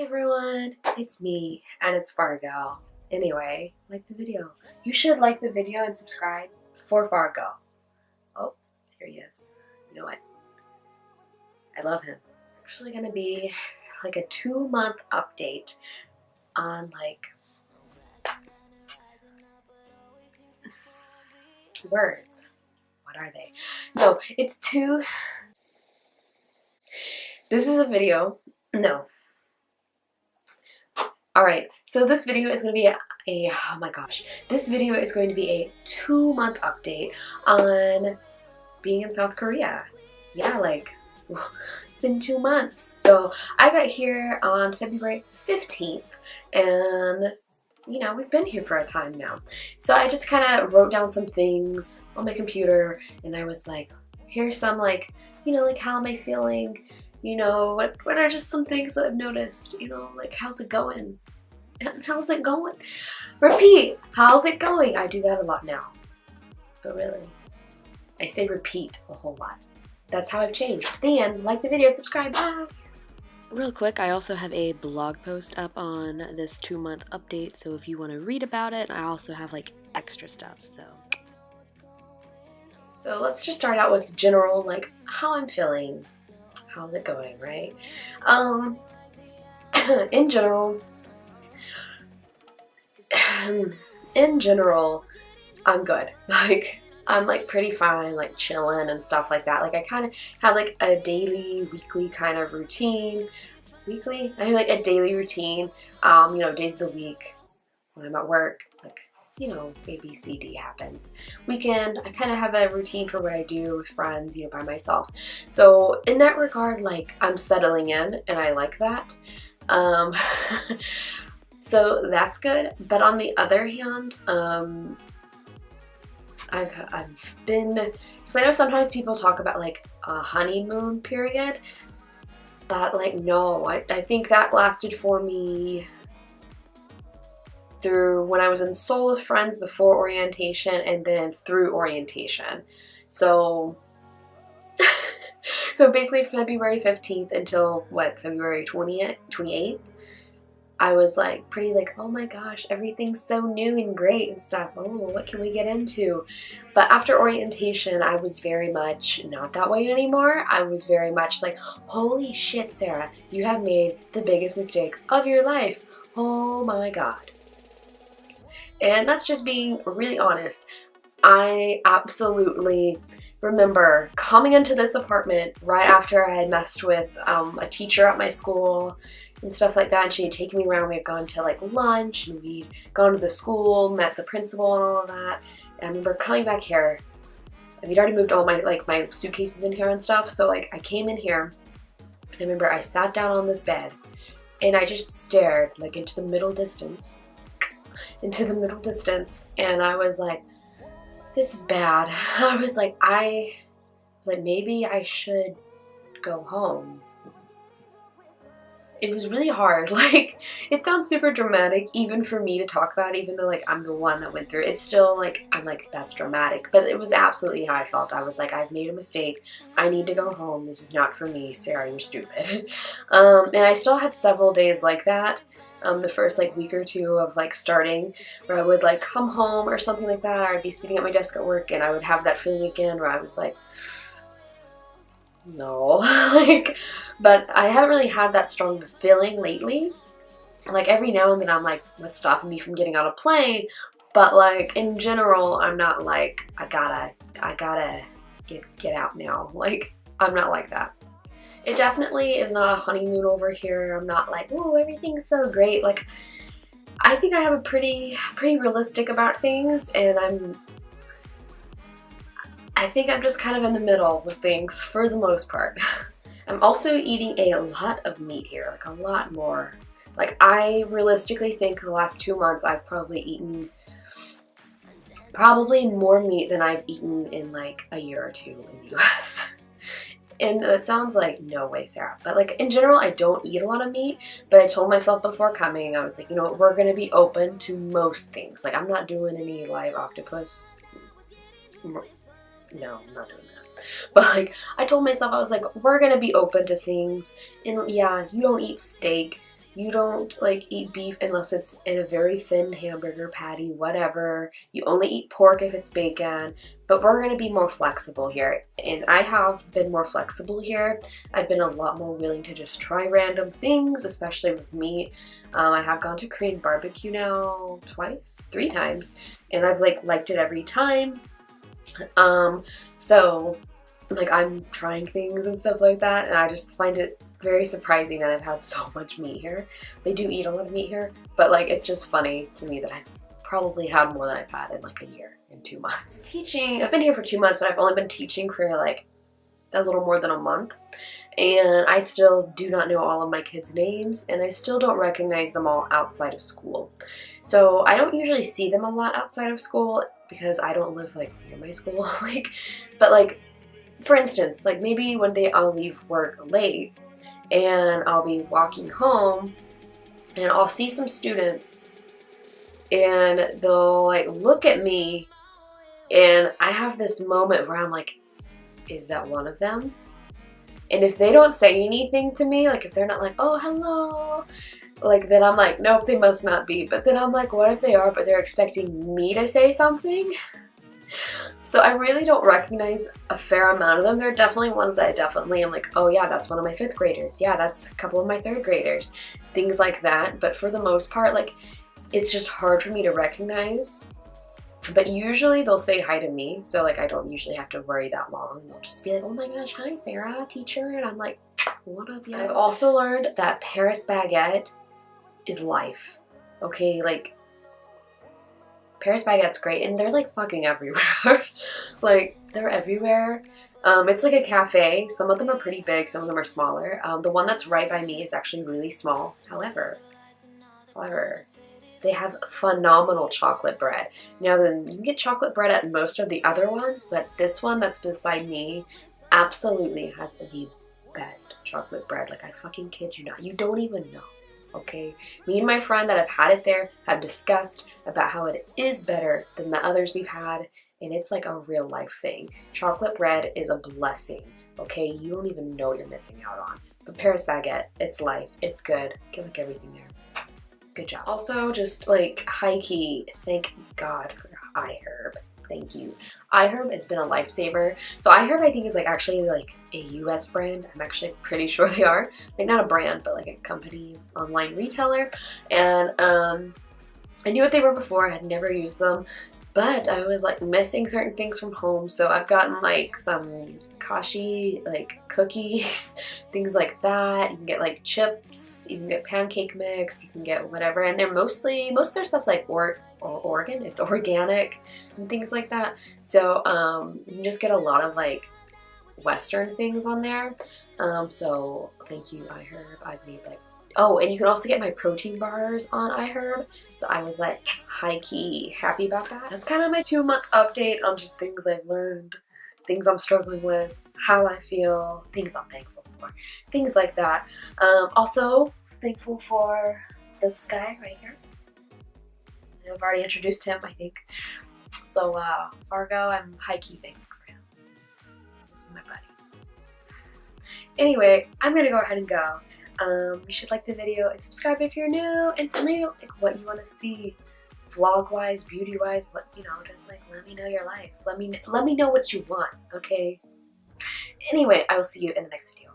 everyone, it's me, and it's Fargo. Anyway, like the video. You should like the video and subscribe for Fargo. Oh, here he is. You know what? I love him. Actually gonna be like a 2-month update on like words. What are they? No, it's two. This is a video. No. Alright, so this video is going to be oh my gosh, this video is going to be a 2-month update on being in South Korea. Yeah, like, it's been 2 months. So I got here on February 15th, and you know, we've been here for a time now. So I just kind of wrote down some things on my computer, and I was like, here's some like, you know, like how am I feeling? You know, what are just some things that I've noticed? You know, like how's it going? How's it going? Repeat, how's it going? I do that a lot now. But really, I say repeat a whole lot. That's how I've changed. The end. Like the video, subscribe, bye! Real quick, I also have a blog post up on this 2-month update, so if you want to read about it, I also have like extra stuff, so let's just start out with general, like how I'm feeling. How's it going, right? In general, I'm good. Like, I'm like pretty fine, like chilling and stuff like that. Like I kind of have like a daily, weekly kind of routine. Weekly? I have like a daily routine, you know, days of the week when I'm at work, like, you know, A, B, C, D happens. Weekend, I kind of have a routine for what I do with friends, you know, by myself. So in that regard, like, I'm settling in, and I like that. So that's good. But on the other hand, I've been, because I know sometimes people talk about like a honeymoon period, but like no, I think that lasted for me through when I was in Seoul with friends before orientation, and then through orientation. So so basically February 15th until what, February 20th, 28th, I was like pretty like, oh my gosh, everything's so new and great and stuff. Oh, what can we get into? But after orientation, I was very much not that way anymore. I was very much like, holy shit, Sarah, you have made the biggest mistake of your life. Oh my god. And that's just being really honest. I absolutely remember coming into this apartment right after I had messed with a teacher at my school and stuff like that, and she had taken me around. We had gone to like lunch, and we'd gone to the school, met the principal and all of that. And I remember coming back here, and we'd already moved all my like my suitcases in here and stuff, so like I came in here, and I remember I sat down on this bed, and I just stared like into the middle distance, and I was like, this is bad. I was like, maybe I should go home. It was really hard. Like, it sounds super dramatic even for me to talk about, even though like I'm the one that went through it. It's still like, I'm like, that's dramatic, but it was absolutely how I felt. I was like, I've made a mistake. I need to go home. This is not for me. Sarah, you're stupid. And I still had several days like that. The first like week or two of like starting, where I would like come home or something like that, or I'd be sitting at my desk at work, and I would have that feeling again where I was like, no. Like, but I haven't really had that strong feeling lately. Like every now and then I'm like, what's stopping me from getting on a plane? But like in general, I'm not like, I gotta get out now. Like, I'm not like that. It definitely is not a honeymoon over here. I'm not like, oh, everything's so great. Like, I think I have a pretty realistic about things, and I think I'm just kind of in the middle with things for the most part. I'm also eating a lot of meat here, like a lot more. Like, I realistically think the last 2 months I've probably eaten more meat than I've eaten in like a year or two in the US. And it sounds like, no way, Sarah. But like in general, I don't eat a lot of meat, but I told myself before coming, I was like, you know what, we're gonna be open to most things. Like, I'm not doing any live octopus. No, I'm not doing that. But like, I told myself, I was like, we're gonna be open to things. And yeah, you don't eat steak. You don't like eat beef unless it's in a very thin hamburger patty, whatever. You only eat pork if it's bacon, but we're gonna be more flexible here. And I have been more flexible here. I've been a lot more willing to just try random things, especially with meat. I have gone to Korean barbecue now three times, and I've like liked it every time. So like I'm trying things and stuff like that, and I just find it very surprising that I've had so much meat here. They do eat a lot of meat here, but like it's just funny to me that I've probably had more than I've had in like a year and 2 months. Teaching, I've been here for 2 months, but I've only been teaching for like a little more than a month. And I still do not know all of my kids' names, and I still don't recognize them all outside of school. So I don't usually see them a lot outside of school because I don't live like near my school. But like, for instance, like maybe one day I'll leave work late and I'll be walking home and I'll see some students and they'll like look at me, and I have this moment where I'm like, is that one of them? And if they don't say anything to me, like if they're not like, oh, hello, like then I'm like, nope, they must not be. But then I'm like, what if they are, but they're expecting me to say something? So I really don't recognize a fair amount of them. There are definitely ones that I definitely am like, oh yeah, that's one of my 5th graders. Yeah, that's a couple of my 3rd graders. Things like that. But for the most part, like it's just hard for me to recognize. But usually they'll say hi to me, so like I don't usually have to worry that long. They'll just be like, oh my gosh, hi Sarah, teacher, and I'm like, what up, y'all? I've also learned that Paris baguette is life. Okay, like Paris baguette's great, and they're like fucking everywhere. Like they're everywhere. It's like a cafe. Some of them are pretty big, some of them are smaller. The one that's right by me is actually really small. However, they have phenomenal chocolate bread. Now then, you can get chocolate bread at most of the other ones, but this one that's beside me absolutely has the best chocolate bread. Like I fucking kid you not. You don't even know, okay? Me and my friend that have had it there have discussed about how it is better than the others we've had, and it's like a real life thing. Chocolate bread is a blessing, okay? You don't even know what you're missing out on. But Paris baguette, it's life, it's good. Get like everything there. Good job. Also, just like high-key, thank God for iHerb. Thank you. iHerb has been a lifesaver. So iHerb I think is like actually like a US brand. I'm actually pretty sure they are. Like not a brand, but like a company, online retailer. And I knew what they were before. I had never used them. But I was like missing certain things from home, so I've gotten like some kashi like cookies, things like that. You can get like chips, you can get pancake mix, you can get whatever, and they're most of their stuff's like Oregon, it's organic and things like that. So you can just get a lot of like Western things on there. So thank you iHerb. I've made like, oh, and you can also get my protein bars on iHerb. So I was like high-key happy about that. That's kind of my 2-month update on just things I've learned, things I'm struggling with, how I feel, things I'm thankful for, things like that. Also thankful for this guy right here. I've already introduced him, I think. So Fargo, I'm high-key thankful for him. This is my buddy. Anyway, I'm gonna go ahead and go. You should like the video and subscribe if you're new, and tell me like what you want to see vlog wise, beauty wise, what, you know, just like let me know your life. Let me know what you want, okay? Anyway, I will see you in the next video.